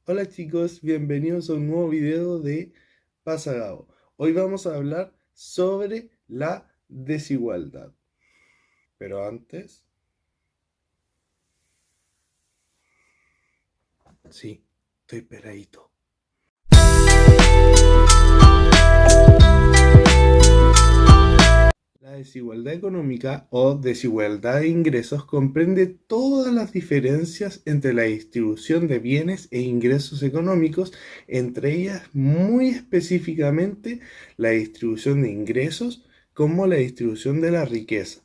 Hola chicos, bienvenidos a un nuevo video de Pasagao. Hoy vamos a hablar sobre la desigualdad. Pero antes, sí, estoy peladito. La desigualdad económica o desigualdad de ingresos comprende todas las diferencias entre la distribución de bienes e ingresos económicos, entre ellas muy específicamente la distribución de ingresos como la distribución de la riqueza.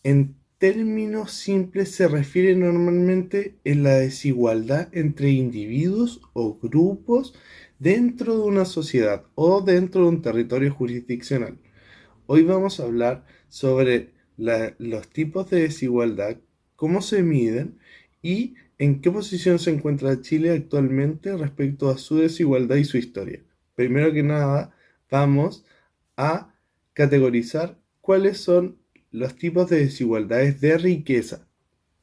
En términos simples se refiere normalmente en la desigualdad entre individuos o grupos dentro de una sociedad o dentro de un territorio jurisdiccional. Hoy vamos a hablar sobre los tipos de desigualdad, cómo se miden y en qué posición se encuentra Chile actualmente respecto a su desigualdad y su historia. Primero que nada, vamos a categorizar cuáles son los tipos de desigualdades de riqueza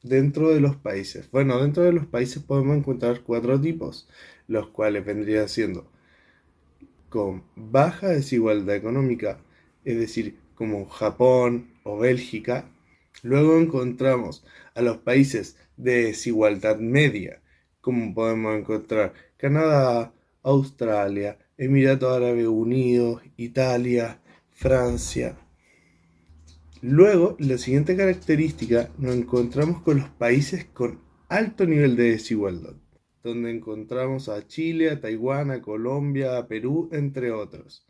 dentro de los países. Bueno, dentro de los países podemos encontrar cuatro tipos, los cuales vendrían siendo con baja desigualdad económica, es decir, como Japón o Bélgica. Luego encontramos a los países de desigualdad media, como podemos encontrar Canadá, Australia, Emiratos Árabes Unidos, Italia, Francia. Luego, la siguiente característica, nos encontramos con los países con alto nivel de desigualdad, donde encontramos a Chile, a Taiwán, a Colombia, a Perú, entre otros.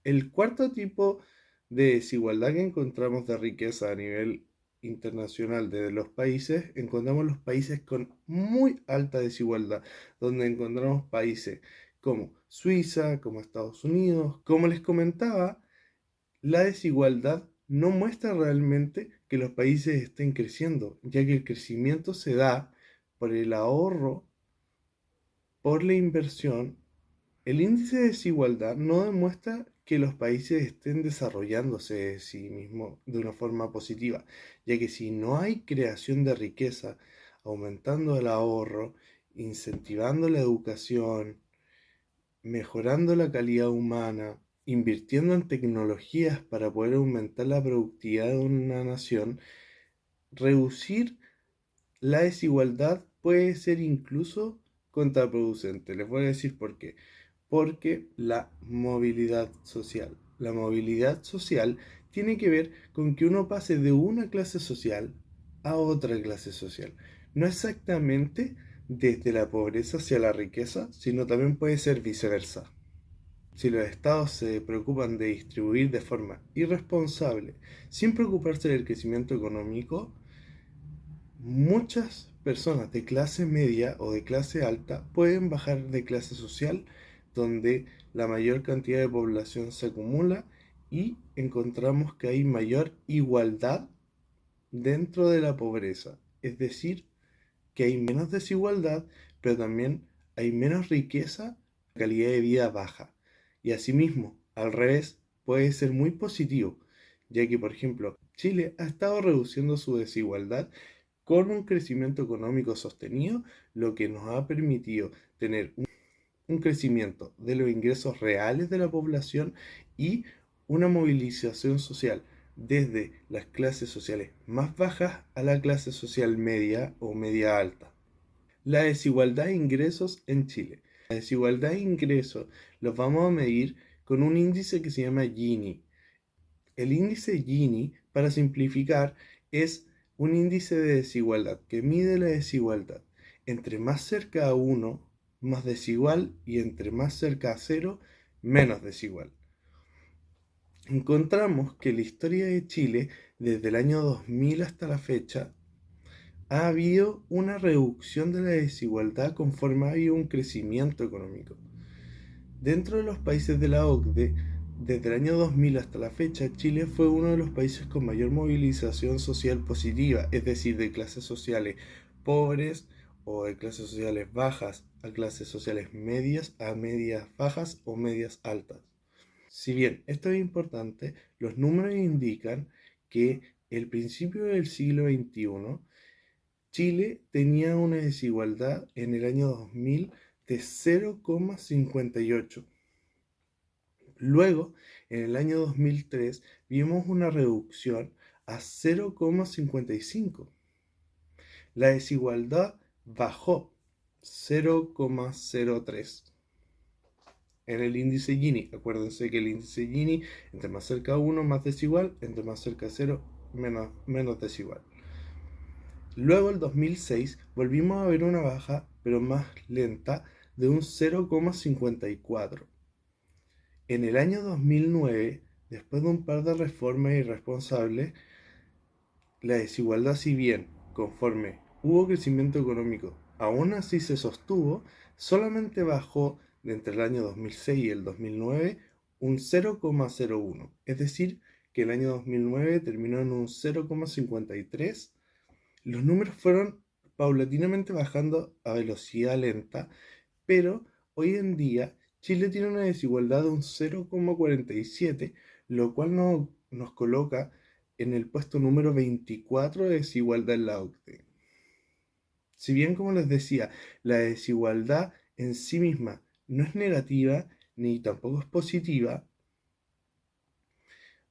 El cuarto tipo de desigualdad que encontramos de riqueza a nivel internacional de los países, encontramos los países con muy alta desigualdad, donde encontramos países como Suiza, como Estados Unidos. Como les comentaba, la desigualdad no muestra realmente que los países estén creciendo, ya que el crecimiento se da por el ahorro, por la inversión. El índice de desigualdad no demuestra que los países estén desarrollándose de sí mismos de una forma positiva, ya que si no hay creación de riqueza, aumentando el ahorro, incentivando la educación, mejorando la calidad humana, invirtiendo en tecnologías para poder aumentar la productividad de una nación, reducir la desigualdad puede ser incluso contraproducente. Les voy a decir por qué. Porque la movilidad social. La movilidad social tiene que ver con que uno pase de una clase social a otra clase social. No exactamente desde la pobreza hacia la riqueza, sino también puede ser viceversa. Si los estados se preocupan de distribuir de forma irresponsable, sin preocuparse del crecimiento económico, muchas personas de clase media o de clase alta pueden bajar de clase social, donde la mayor cantidad de población se acumula y encontramos que hay mayor igualdad dentro de la pobreza. Es decir, que hay menos desigualdad, pero también hay menos riqueza, calidad de vida baja. Y asimismo, al revés, puede ser muy positivo, ya que, por ejemplo, Chile ha estado reduciendo su desigualdad con un crecimiento económico sostenido, lo que nos ha permitido tener un crecimiento de los ingresos reales de la población y una movilización social desde las clases sociales más bajas a la clase social media o media alta. La desigualdad de ingresos en Chile. La desigualdad de ingresos los vamos a medir con un índice que se llama Gini. El índice Gini, para simplificar, es un índice de desigualdad que mide la desigualdad. Entre más cerca a 1, más desigual, y entre más cerca a 0, menos desigual. Encontramos que la historia de Chile, desde el año 2000 hasta la fecha, ha habido una reducción de la desigualdad conforme ha habido un crecimiento económico. Dentro de los países de la OCDE, desde el año 2000 hasta la fecha, Chile fue uno de los países con mayor movilización social positiva, es decir, de clases sociales pobres o de clases sociales bajas a clases sociales medias a medias bajas o medias altas. Si bien esto es importante, los números indican que el principio del siglo XXI Chile tenía una desigualdad en el año 2000 de 0,58. Luego, en el año 2003, vimos una reducción a 0,55. La desigualdad bajó 0,03. En el índice Gini, acuérdense que el índice Gini, entre más cerca a 1, más desigual, entre más cerca a 0, menos desigual. Luego, el 2006, volvimos a ver una baja, pero más lenta, de un 0,54. En el año 2009, después de un par de reformas irresponsables, la desigualdad, si bien conforme hubo crecimiento económico, aún así se sostuvo, solamente bajó de entre el año 2006 y el 2009 un 0,01. Es decir, que el año 2009 terminó en un 0,53. Los números fueron paulatinamente bajando a velocidad lenta, pero hoy en día Chile tiene una desigualdad de un 0,47, lo cual nos coloca en el puesto número 24 de desigualdad en la OCDE. Si bien, como les decía, la desigualdad en sí misma no es negativa ni tampoco es positiva,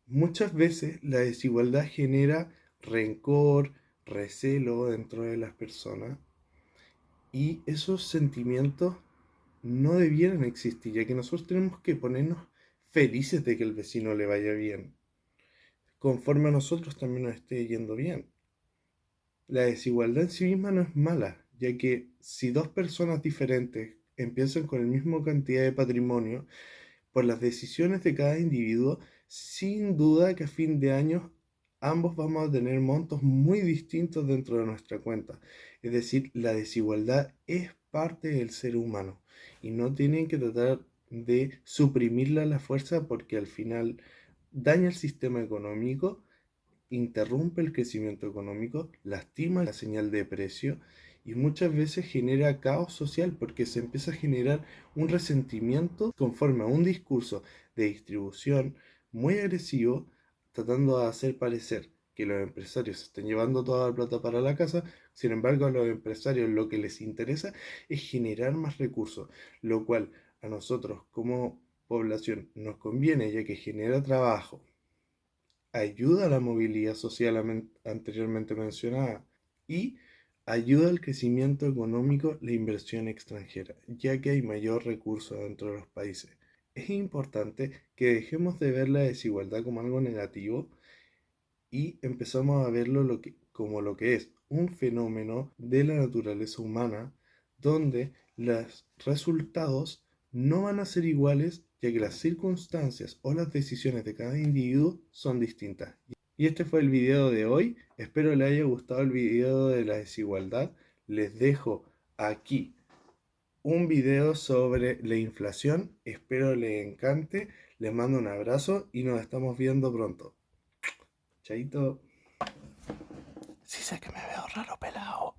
muchas veces la desigualdad genera rencor, recelo dentro de las personas, y esos sentimientos no debieran existir, ya que nosotros tenemos que ponernos felices de que el vecino le vaya bien, conforme a nosotros también nos esté yendo bien. La desigualdad en sí misma no es mala, ya que si dos personas diferentes empiezan con la misma cantidad de patrimonio, por las decisiones de cada individuo, sin duda que a fin de año ambos vamos a tener montos muy distintos dentro de nuestra cuenta. Es decir, la desigualdad es parte del ser humano y no tienen que tratar de suprimirla a la fuerza, porque al final daña el sistema económico, interrumpe el crecimiento económico, lastima la señal de precio y muchas veces genera caos social, porque se empieza a generar un resentimiento conforme a un discurso de distribución muy agresivo, tratando de hacer parecer que los empresarios están llevando toda la plata para la casa. Sin embargo, a los empresarios lo que les interesa es generar más recursos, lo cual a nosotros como población nos conviene, ya que genera trabajo, ayuda a la movilidad social anteriormente mencionada y ayuda al crecimiento económico, la inversión extranjera, ya que hay mayor recurso dentro de los países. Es importante que dejemos de ver la desigualdad como algo negativo y empezamos a verlo como lo que es un fenómeno de la naturaleza humana, donde los resultados no van a ser iguales, ya que las circunstancias o las decisiones de cada individuo son distintas. Y este fue el video de hoy. Espero les haya gustado el video de la desigualdad. Les dejo aquí un video sobre la inflación. Espero les encante. Les mando un abrazo y nos estamos viendo pronto. Chaito. Sí sé que me veo raro pelado.